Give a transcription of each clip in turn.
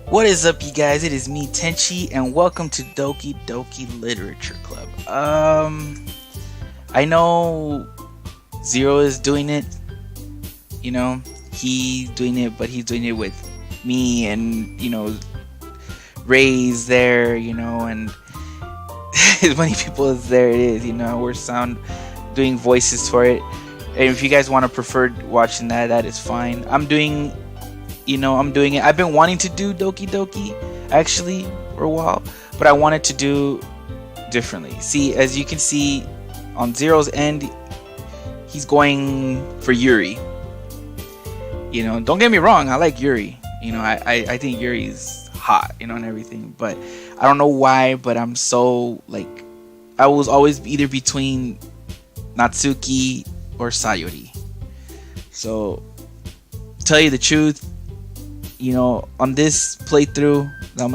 What is up, you guys? It is me, Tenshi, and welcome to Doki Doki Literature Club. I know Zero is doing it. You know, he's doing it, but he's doing it with me, and Ray's there. And as many people as there it is. We're doing voices for it. And if you guys want to prefer watching that, that is fine. I'm doing it. I've been wanting to do Doki Doki actually for a while, but I wanted to do differently. See, as you can see on Zero's end, he's going for Yuri. Don't get me wrong, I like Yuri. I think Yuri's hot, and everything, but I don't know why, but I'm so I was always either between Natsuki or Sayori. So, tell you the truth, on this playthrough that I'm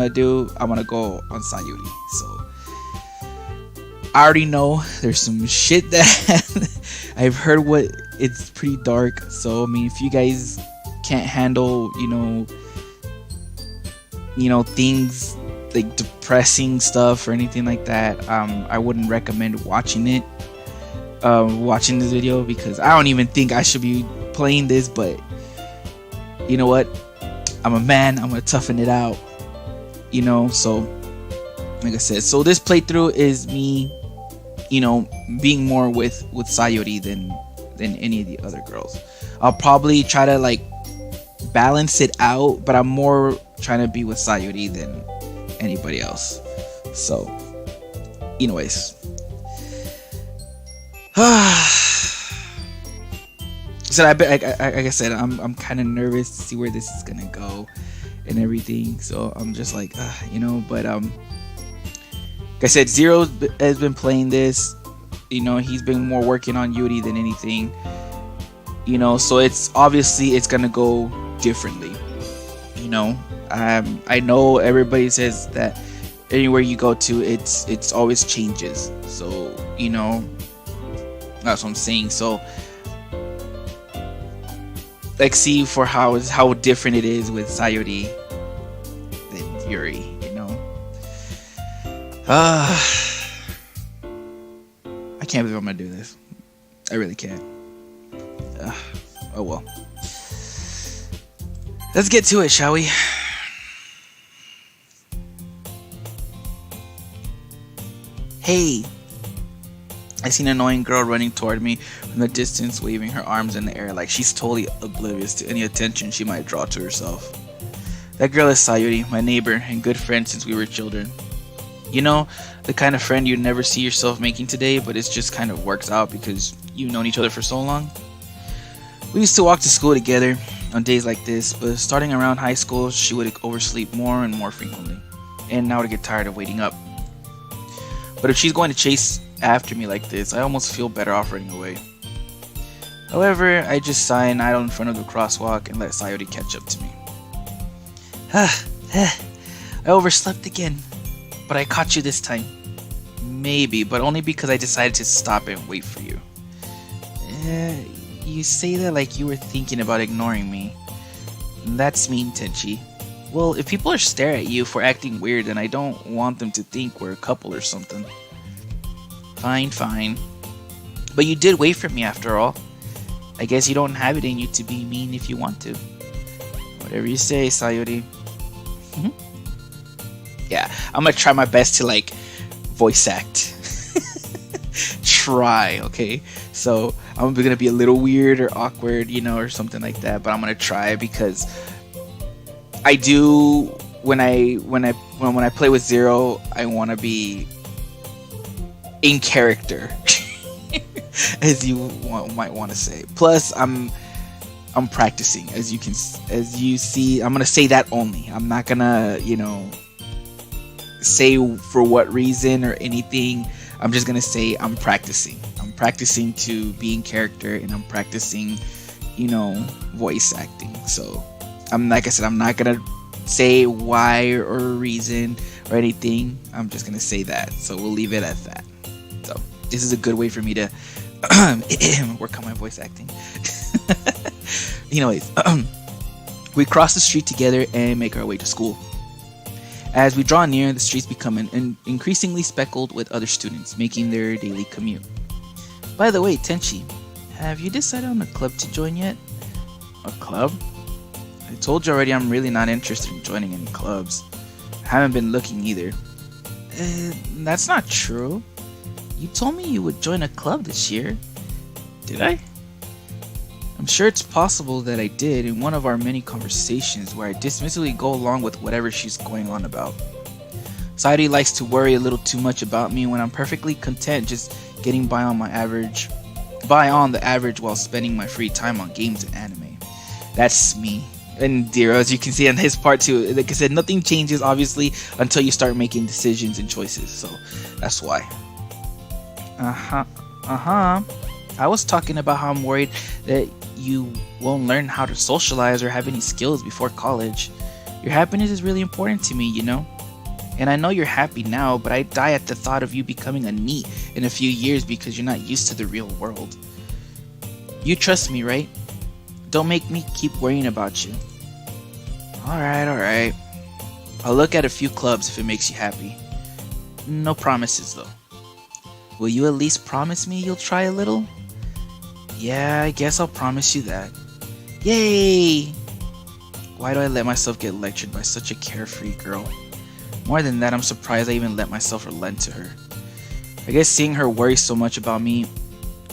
gonna go on Sayuri. So I already know there's some shit that I've heard it's pretty dark. So I mean, if you guys can't handle, things like depressing stuff or anything like that, I wouldn't recommend watching this video, because I don't even think I should be playing this. But you know what? I'm a man. I'm gonna toughen it out. So like I said, so this playthrough is me, being more with Sayori than any of the other girls. I'll probably try to balance it out, but I'm more trying to be with Sayori than anybody else. So, anyways, so like I said, I'm kind of nervous to see where this is gonna go and everything. So I'm just but like I said, Zero has been playing this. He's been more working on Yuri than anything. So it's obviously gonna go differently. I know everybody says that anywhere you go to, it's always changes. So that's what I'm saying. So let's see for how different it is with Sayori than Yuri. I can't believe I'm gonna do this. I really can't. Oh well. Let's get to it, shall we? Hey! I seen an annoying girl running toward me from the distance, waving her arms in the air like she's totally oblivious to any attention she might draw to herself. That girl is Sayuri, my neighbor and good friend since we were children. The kind of friend you'd never see yourself making today, but it just kind of works out because you've known each other for so long. We used to walk to school together on days like this, but starting around high school, she would oversleep more and more frequently, and I would get tired of waiting up. But if she's going to chase after me like this, I almost feel better off running away. However, I just sigh and idle in front of the crosswalk and let Sayori catch up to me. I overslept again, but I caught you this time. Maybe, but only because I decided to stop and wait for you. You say that like you were thinking about ignoring me. That's mean, Tenshi. Well, if people are staring at you for acting weird, then I don't want them to think we're a couple or something. Fine. But you did wait for me after all. I guess you don't have it in you to be mean if you want to. Whatever you say, Sayori. Yeah, I'm gonna try my best to voice act. Try, okay? So I'm gonna be a little weird or awkward, or something like that. But I'm gonna try, because I do when I play with Zero, I want to be in character, as you might want to say. Plus, I'm practicing, as you see. I'm gonna say that only. I'm not gonna say for what reason or anything. I'm just gonna say I'm practicing. I'm practicing to be in character, and I'm practicing, voice acting. So like I said, I'm not gonna say why or reason or anything. I'm just gonna say that. So we'll leave it at that. So this is a good way for me to work on my voice acting. Anyways, we cross the street together and make our way to school. As we draw near, the streets become increasingly speckled with other students making their daily commute. By the way, Tenshi, have you decided on a club to join yet? A club? I told you already I'm really not interested in joining any clubs. I haven't been looking either. That's not true. You told me you would join a club this year. Did I? I'm sure it's possible that I did in one of our many conversations where I dismissively go along with whatever she's going on about. Sayuri likes to worry a little too much about me when I'm perfectly content just getting by on the average while spending my free time on games and anime. That's me. And Dero, as you can see on his part too, like I said, nothing changes obviously until you start making decisions and choices, so that's why. I was talking about how I'm worried that you won't learn how to socialize or have any skills before college. Your happiness is really important to me, you know? And I know you're happy now, but I die at the thought of you becoming a NEET in a few years because you're not used to the real world. You trust me, right? Don't make me keep worrying about you. Alright. I'll look at a few clubs if it makes you happy. No promises though. Will you at least promise me you'll try a little? Yeah, I guess I'll promise you that. Yay! Why do I let myself get lectured by such a carefree girl? More than that, I'm surprised I even let myself relent to her. I guess seeing her worry so much about me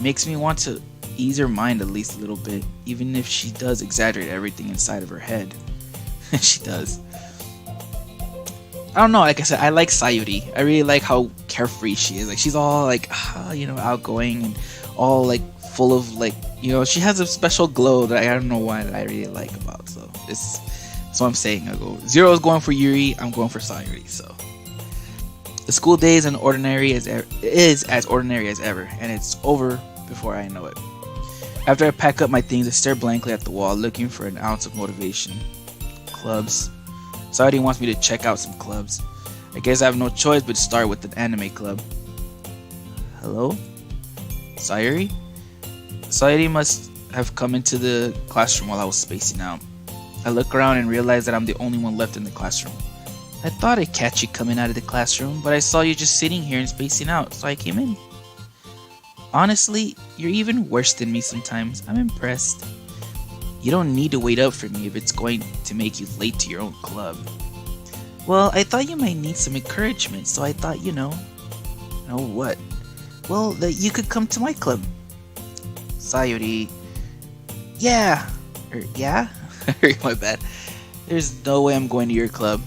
makes me want to ease her mind at least a little bit, even if she does exaggerate everything inside of her head. She does. I don't know, like I said, I like Sayuri. I really like how carefree she is. Like, she's all like, outgoing and all like full of like, she has a special glow that I don't know why that I really like about. So that's what I'm saying. Zero is going for Yuri, I'm going for Sayuri. So the school day is as ordinary as ever, and it's over before I know it. After I pack up my things, I stare blankly at the wall, looking for an ounce of motivation. Clubs. Sayuri wants me to check out some clubs. I guess I have no choice but to start with an anime club. Hello? Sayuri? Sayuri must have come into the classroom while I was spacing out. I look around and realize that I'm the only one left in the classroom. I thought I'd catch you coming out of the classroom, but I saw you just sitting here and spacing out, so I came in. Honestly, you're even worse than me sometimes. I'm impressed. You don't need to wait up for me if it's going to make you late to your own club. Well, I thought you might need some encouragement, so I thought, what? Well, that you could come to my club. Sayuri. Yeah. Yeah? My bad. There's no way I'm going to your club.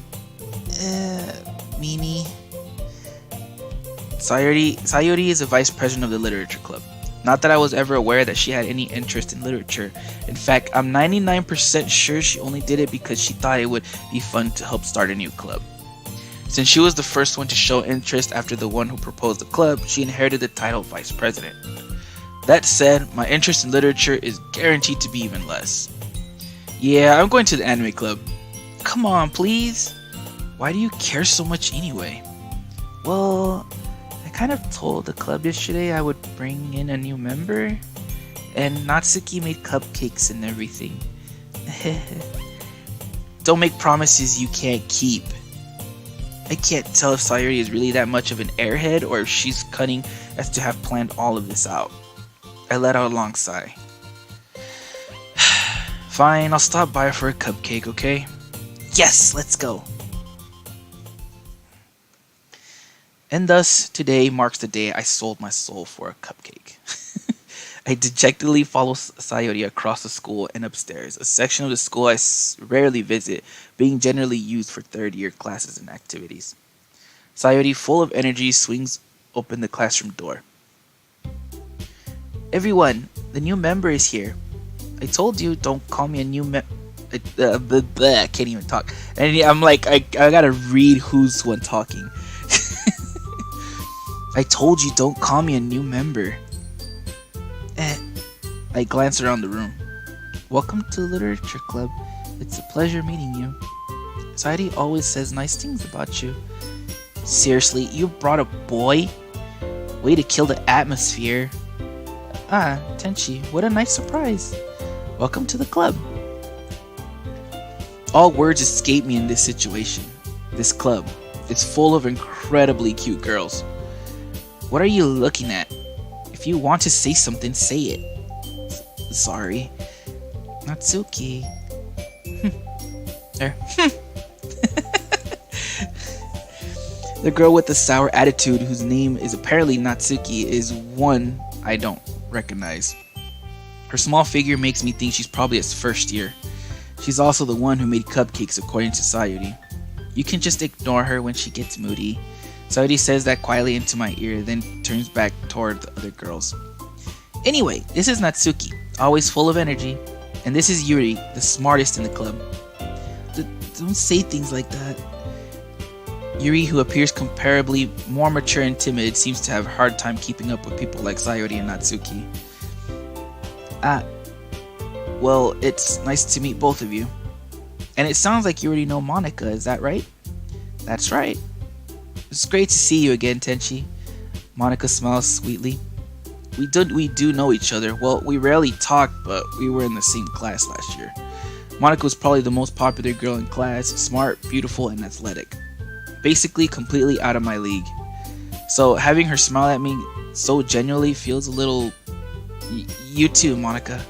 Mimi. Sayuri is a vice president of the literature club. Not that I was ever aware that she had any interest in literature. In fact, I'm 99% sure she only did it because she thought it would be fun to help start a new club. Since she was the first one to show interest after the one who proposed the club, she inherited the title vice president. That said, my interest in literature is guaranteed to be even less. Yeah, I'm going to the anime club. Come on, please. Why do you care so much anyway? Well, I kind of told the club yesterday I would bring in a new member, and Natsuki made cupcakes and everything. Don't make promises you can't keep. I can't tell if Sayuri is really that much of an airhead or if she's cunning as to have planned all of this out. I let out a long sigh. Fine, I'll stop by for a cupcake, okay? Yes, let's go! And thus, today marks the day I sold my soul for a cupcake. I dejectedly follow Sayuri across the school and upstairs, a section of the school I rarely visit, being generally used for third-year classes and activities. Sayuri, full of energy, swings open the classroom door. Everyone, the new member is here. I told you, don't call me a new I can't even talk. And I'm like, I gotta read who's one talking. I told you, don't call me a new member. I glance around the room. Welcome to the Literature Club. It's a pleasure meeting you. Sayuri always says nice things about you. Seriously, you brought a boy? Way to kill the atmosphere. Ah, Tenshi, what a nice surprise. Welcome to the club. All words escape me in this situation. This club is full of incredibly cute girls. What are you looking at? If you want to say something, say it. Sorry. Natsuki. There. The girl with the sour attitude, whose name is apparently Natsuki, is one I don't recognize. Her small figure makes me think she's probably its first year. She's also the one who made cupcakes according to Sayuri. You can just ignore her when she gets moody. Sayuri says that quietly into my ear, then turns back toward the other girls. Anyway, this is Natsuki, always full of energy. And this is Yuri, the smartest in the club. Don't say things like that. Yuri, who appears comparably more mature and timid, seems to have a hard time keeping up with people like Sayuri and Natsuki. Well, it's nice to meet both of you. And it sounds like you already know Monica, is that right? That's right. It's great to see you again, Tenshi. Monica smiles sweetly. We do know each other. Well, we rarely talk, but we were in the same class last year. Monica was probably the most popular girl in class, smart, beautiful, and athletic. Basically, completely out of my league. So having her smile at me so genuinely feels a little... You too, Monica.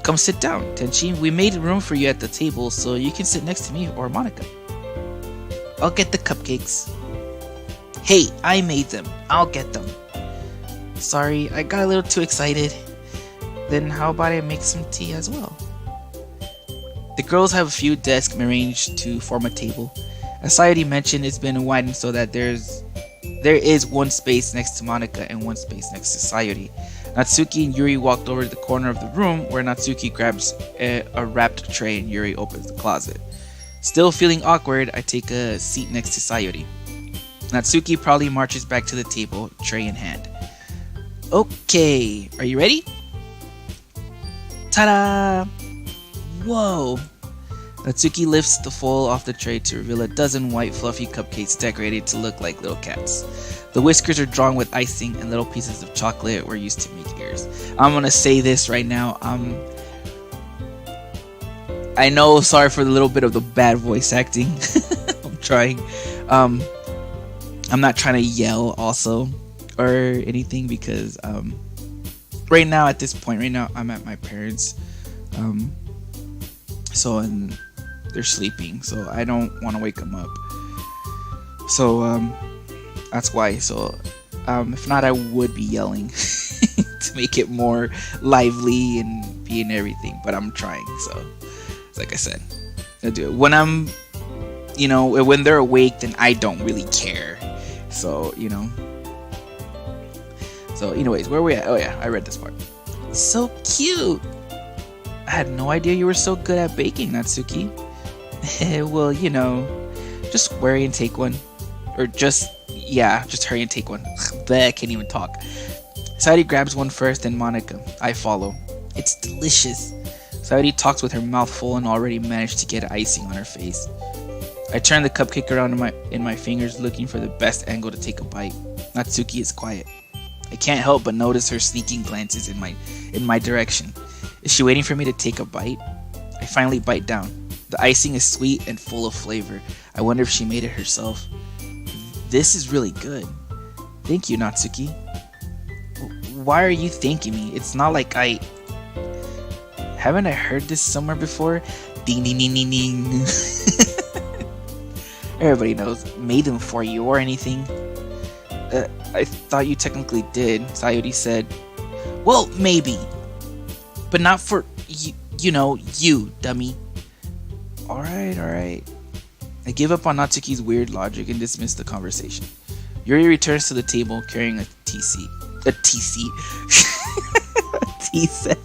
Come sit down, Tenshi. We made room for you at the table, so you can sit next to me or Monica. I'll get the cupcakes. Hey, I made them. I'll get them. Sorry, I got a little too excited. Then how about I make some tea as well? The girls have a few desks arranged to form a table. As I already mentioned, it's been widened so that there is one space next to Monica and one space next to Sayuri. Natsuki and Yuri walked over to the corner of the room where Natsuki grabs a wrapped tray and Yuri opens the closet. Still feeling awkward, I take a seat next to Sayuri. Natsuki proudly marches back to the table, tray in hand. Okay, are you ready? Ta-da! Whoa! Natsuki lifts the foil off the tray to reveal a dozen white fluffy cupcakes decorated to look like little cats. The whiskers are drawn with icing and little pieces of chocolate were used to make ears. I'm gonna say this right now. I know, sorry for the little bit of the bad voice acting. I'm trying. I'm not trying to yell also or anything because right now at this point, right now I'm at my parents'. And they're sleeping, so I don't want to wake them up. So that's why. So if not, I would be yelling to make it more lively and be in everything. But I'm trying. So like I said, I'll do it when I'm, when they're awake. Then I don't really care. So So anyways, where are we at? Oh yeah, I read this part. So cute. I had no idea you were so good at baking, Natsuki. Well, just hurry and take one. Or just hurry and take one. I can't even talk. Sayuri grabs one first, then Monica. I follow. It's delicious. Sayuri talks with her mouth full and already managed to get icing on her face. I turn the cupcake around in my fingers, looking for the best angle to take a bite. Natsuki is quiet. I can't help but notice her sneaking glances in my direction. Is she waiting for me to take a bite? I finally bite down. The icing is sweet and full of flavor. I wonder if she made it herself. This is really good. Thank you, Natsuki. Why are you thanking me? It's not like Haven't I heard this somewhere before? Ding ding ding ding ding. Everybody knows. Made them for you or anything. I thought you technically did, Sayuri said. Well, maybe. But not for, you, dummy. Alright. I give up on Natsuki's weird logic and dismiss the conversation. Yuri returns to the table carrying a tea set. A tea set.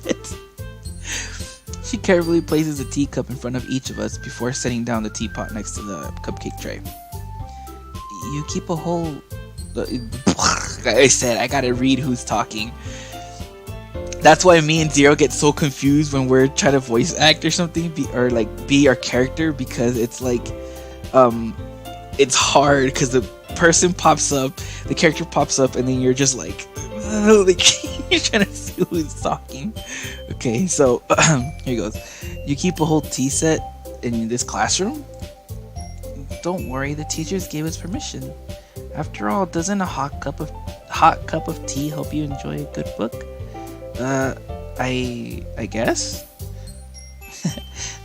She carefully places a teacup in front of each of us before setting down the teapot next to the cupcake tray. You keep a whole... Like I said, I gotta read who's talking. That's why me and Zero get so confused when we're trying to voice act or something, be our character, because it's like, it's hard because the person pops up, the character pops up, and then you're just like you're trying to see who's talking. Okay, so here goes. You keep a whole tea set in this classroom? don't worry, the teachers gave us permission. After all, doesn't a hot cup of tea help you enjoy a good book? Uh, I guess.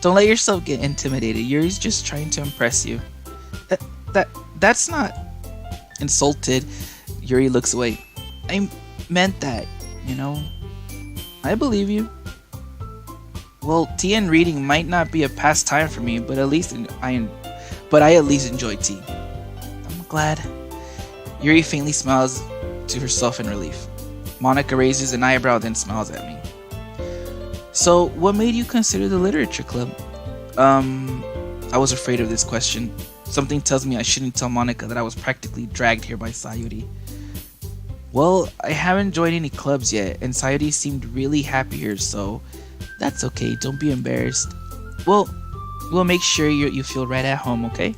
Don't let yourself get intimidated. Yuri's just trying to impress you. That, that that's not insulted. Yuri looks away. I meant that, you know. I believe you. Well, tea and reading might not be a pastime for me, but I at least enjoy tea. I'm glad. Yuri faintly smiles to herself in relief. Monica raises an eyebrow, then smiles at me. So, what made you consider the literature club? I was afraid of this question. Something tells me I shouldn't tell Monica that I was practically dragged here by Sayuri. Well, I haven't joined any clubs yet, and Sayuri seemed really happy here, so that's okay, don't be embarrassed. Well, we'll make sure you feel right at home, okay?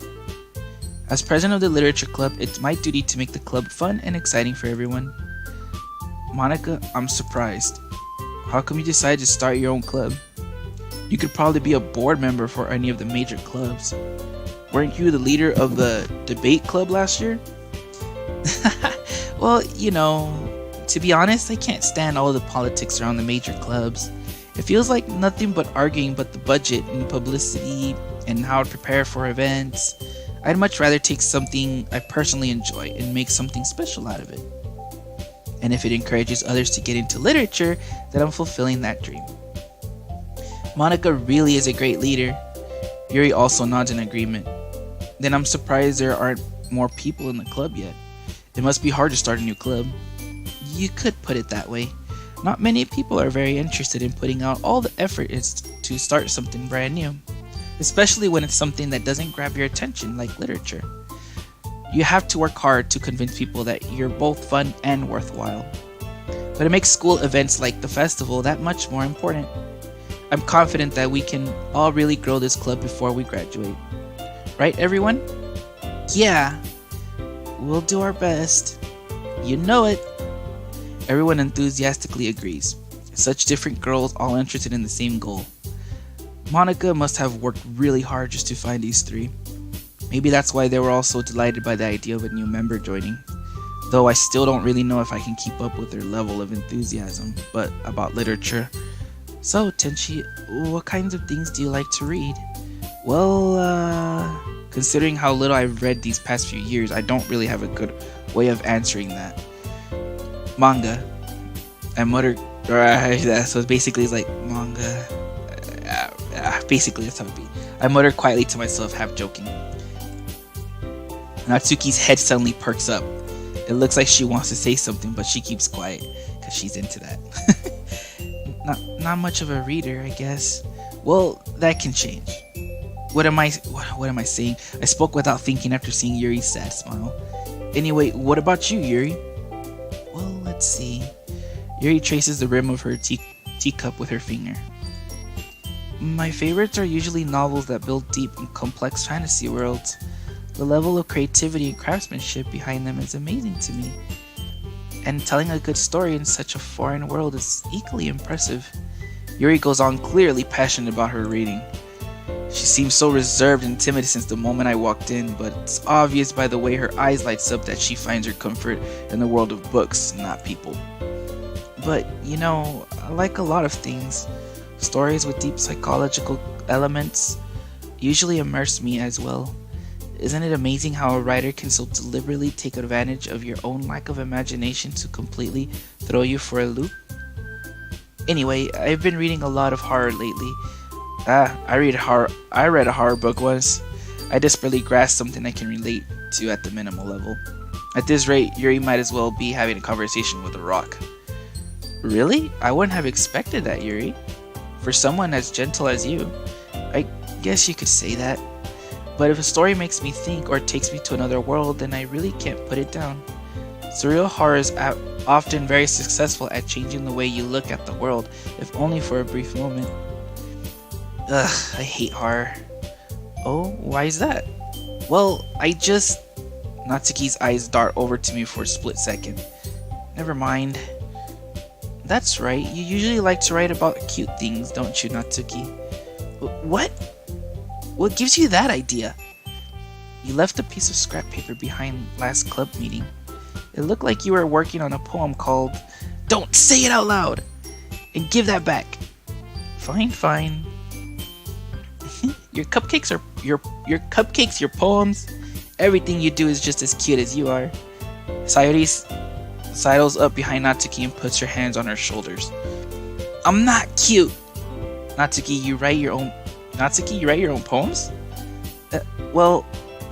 As president of the literature club, it's my duty to make the club fun and exciting for everyone. Monica, I'm surprised. How come you decided to start your own club? You could probably be a board member for any of the major clubs. Weren't you the leader of the debate club last year? Well, to be honest, I can't stand all the politics around the major clubs. It feels like nothing but arguing about the budget and publicity and how to prepare for events. I'd much rather take something I personally enjoy and make something special out of it. And if it encourages others to get into literature, then I'm fulfilling that dream. Monica really is a great leader. Yuri also nods in agreement. Then I'm surprised there aren't more people in the club yet. It must be hard to start a new club. You could put it that way. Not many people are very interested in putting out all the effort to start something brand new, especially when it's something that doesn't grab your attention like literature. You have to work hard to convince people that you're both fun and worthwhile. But it makes school events like the festival that much more important. I'm confident that we can all really grow this club before we graduate. Right, everyone? Yeah. We'll do our best. You know it. Everyone enthusiastically agrees. Such different girls all interested in the same goal. Monica must have worked really hard just to find these three. Maybe that's why they were all so delighted by the idea of a new member joining. Though I still don't really know if I can keep up with their level of enthusiasm about literature. So, Tenshi, what kinds of things do you like to read? Well, considering how little I've read these past few years, I don't really have a good way of answering that. Manga. I muttered, so basically it's like manga. Basically that's how it be. I muttered quietly to myself, half joking. Natsuki's head suddenly perks up. It looks like she wants to say something, but she keeps quiet because she's into that. Not much of a reader, I guess. Well, that can change. What am I saying? I spoke without thinking after seeing Yuri's sad smile. Anyway, what about you, Yuri? Well, let's see. Yuri traces the rim of her teacup with her finger. My favorites are usually novels that build deep and complex fantasy worlds. The level of creativity and craftsmanship behind them is amazing to me. And telling a good story in such a foreign world is equally impressive. Yuri goes on, clearly passionate about her reading. She seems so reserved and timid since the moment I walked in, but it's obvious by the way her eyes lights up that she finds her comfort in the world of books, not people. But, I like a lot of things. Stories with deep psychological elements usually immerse me as well. Isn't it amazing how a writer can so deliberately take advantage of your own lack of imagination to completely throw you for a loop? Anyway, I've been reading a lot of horror lately. I read a horror book once. I desperately grasped something I can relate to at the minimal level. At this rate, Yuri might as well be having a conversation with a rock. Really? I wouldn't have expected that, Yuri. For someone as gentle as you, I guess you could say that. But if a story makes me think or takes me to another world, then I really can't put it down. Surreal horror is often very successful at changing the way you look at the world, if only for a brief moment. Ugh, I hate horror. Oh, why is that? Well, Natsuki's eyes dart over to me for a split second. Never mind. That's right, you usually like to write about cute things, don't you, Natsuki? What? What gives you that idea? You left a piece of scrap paper behind last club meeting. It looked like you were working on a poem called Don't Say It Out Loud! And give that back. Fine, fine. Your cupcakes, your poems, everything you do is just as cute as you are. Sayori sidles up behind Natsuki and puts her hands on her shoulders. I'm not cute. Natsuki, you write your own poems? Well,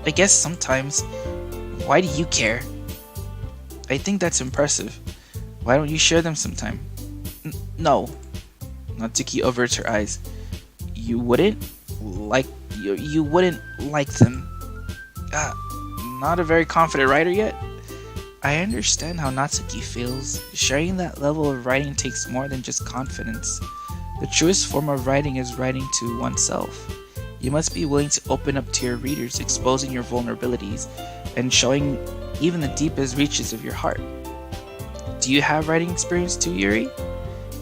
I guess sometimes. Why do you care? I think that's impressive. Why don't you share them sometime? No. Natsuki averts her eyes. You wouldn't like them. Not a very confident writer yet? I understand how Natsuki feels. Sharing that level of writing takes more than just confidence. The truest form of writing is writing to oneself. You must be willing to open up to your readers, exposing your vulnerabilities, and showing even the deepest reaches of your heart. Do you have writing experience too, Yuri?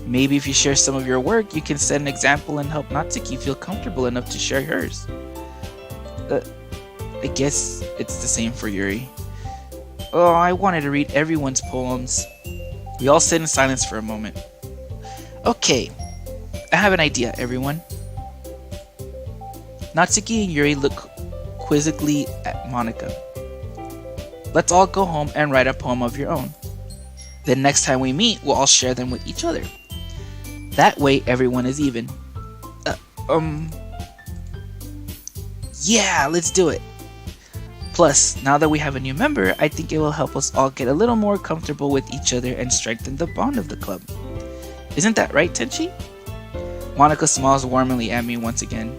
Maybe if you share some of your work, you can set an example and help Natsuki feel comfortable enough to share hers. I guess it's the same for Yuri. Oh, I wanted to read everyone's poems. We all sit in silence for a moment. Okay, I have an idea, everyone. Natsuki and Yuri look quizzically at Monica. Let's all go home and write a poem of your own. Then next time we meet, we'll all share them with each other. That way, everyone is even. Yeah, let's do it. Plus, now that we have a new member, I think it will help us all get a little more comfortable with each other and strengthen the bond of the club. Isn't that right, Tenshi? Monica smiles warmly at me once again.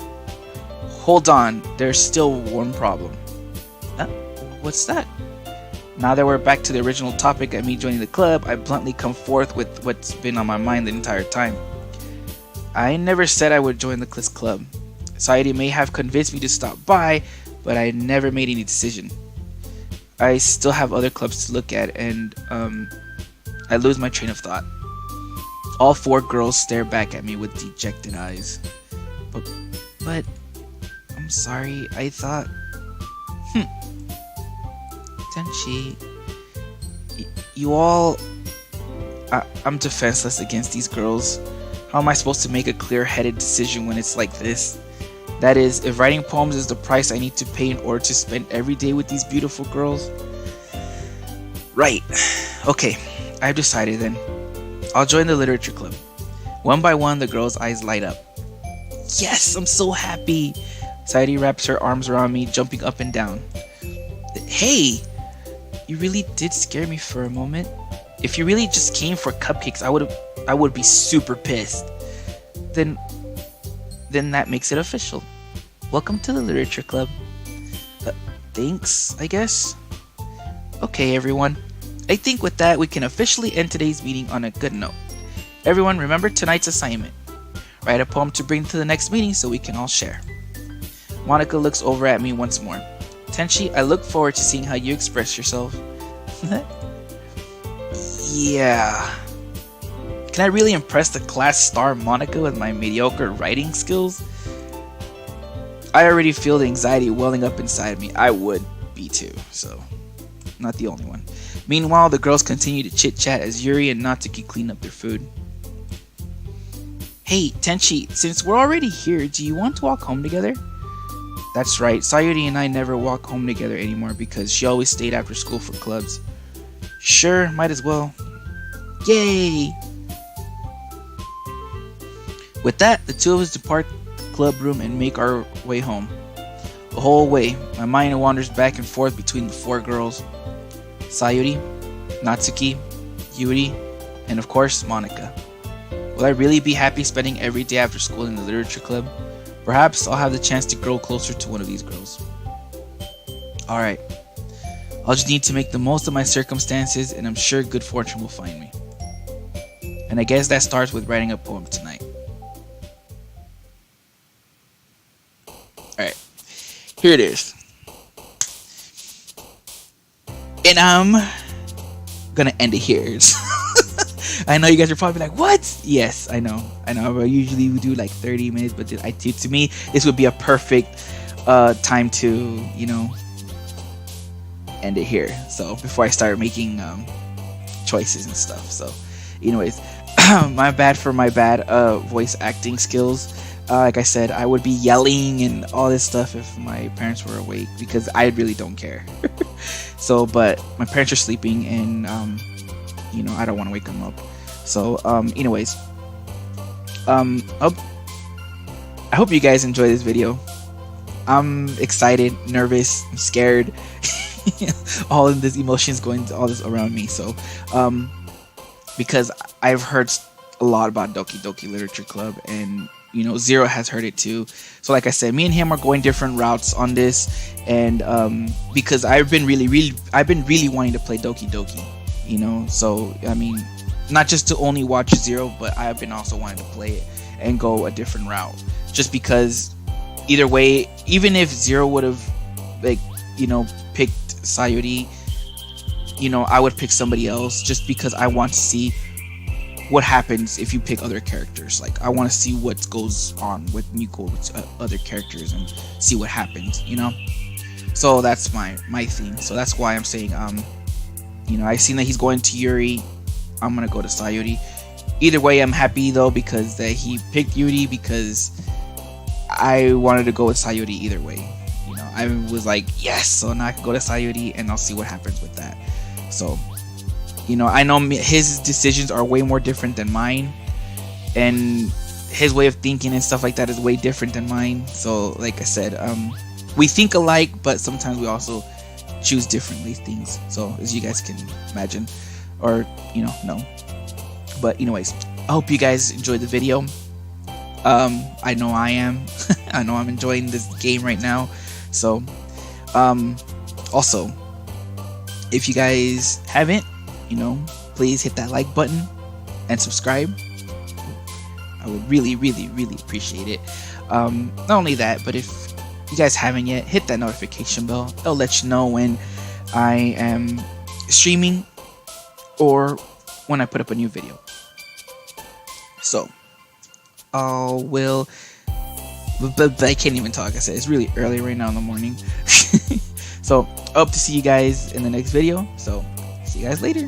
Hold on, there's still one problem. What's that? Now that we're back to the original topic at me joining the club, I bluntly come forth with what's been on my mind the entire time. I never said I would join the Cliss Club. Society may have convinced me to stop by, but I never made any decision. I still have other clubs to look at, and I lose my train of thought. All four girls stare back at me with dejected eyes. But I'm sorry, I thought... Tenshi... You all... I'm defenseless against these girls. How am I supposed to make a clear-headed decision when it's like this? That is, if writing poems is the price I need to pay in order to spend every day with these beautiful girls? Right. Okay, I've decided then. I'll join the literature club. One by one, the girls' eyes light up. Yes, I'm so happy! Sadie wraps her arms around me, jumping up and down. Hey! You really did scare me for a moment. If you really just came for cupcakes, I would be super pissed. Then that makes it official. Welcome to the literature club. Thanks, I guess. Okay, everyone. I think with that, we can officially end today's meeting on a good note. Everyone, remember tonight's assignment. Write a poem to bring to the next meeting so we can all share. Monica looks over at me once more. Tenshi, I look forward to seeing how you express yourself. Yeah. Can I really impress the class star Monica with my mediocre writing skills? I already feel the anxiety welling up inside me. I would be too, so not the only one. Meanwhile, the girls continue to chit-chat as Yuri and Natsuki clean up their food. Hey, Tenshi, since we're already here, do you want to walk home together? That's right, Sayuri and I never walk home together anymore because she always stayed after school for clubs. Sure, might as well. Yay! With that, the two of us depart the club room and make our way home. The whole way, my mind wanders back and forth between the four girls. Sayuri, Natsuki, Yuri, and of course, Monica. Will I really be happy spending every day after school in the literature club? Perhaps I'll have the chance to grow closer to one of these girls. Alright, I'll just need to make the most of my circumstances, and I'm sure good fortune will find me. And I guess that starts with writing a poem tonight. Alright, here it is. And I'm gonna end it here. I know you guys are probably like, what? Yes, I know. Usually we do like 30 minutes, but to me, this would be a perfect time to, end it here. So before I start making choices and stuff. So, anyways, my bad for my bad voice acting skills. Like I said, I would be yelling and all this stuff if my parents were awake because I really don't care. So, but my parents are sleeping and I don't want to wake them up. So, anyways, I hope you guys enjoy this video. I'm excited, nervous, I'm scared. All of these emotions going to all this around me. So, because I've heard a lot about Doki Doki Literature Club, and Zero has heard it too. So like I said, me and him are going different routes on this, and because I've been really wanting to play Doki Doki, so I mean, not just to only watch Zero, but I've been also wanting to play it and go a different route, just because either way, even if Zero would have picked Sayuri, I would pick somebody else just because I want to see what happens if you pick other characters. Like, I want to see what goes on with Miko with other characters and see what happens, So that's my thing. So that's why I'm saying, I've seen that he's going to Yuri. I'm gonna go to Sayuri. Either way, I'm happy though because that he picked Yuri, because I wanted to go with Sayuri either way. I was like, yes, so now I can go to Sayuri and I'll see what happens with that. So, I know his decisions are way more different than mine, and his way of thinking and stuff like that is way different than mine. So, like I said, we think alike, but sometimes we also choose differently things. So, as you guys can imagine, or know. But anyways, I hope you guys enjoyed the video. I know I am. I know I'm enjoying this game right now. So, also, if you guys haven't, please hit that like button and subscribe. I would really appreciate it. Not only that, but if you guys haven't yet, hit that notification bell. It'll let you know when I am streaming or when I put up a new video. So, but I can't even talk. I said it's really early right now in the morning. So, I hope to see you guys in the next video. So, see you guys later.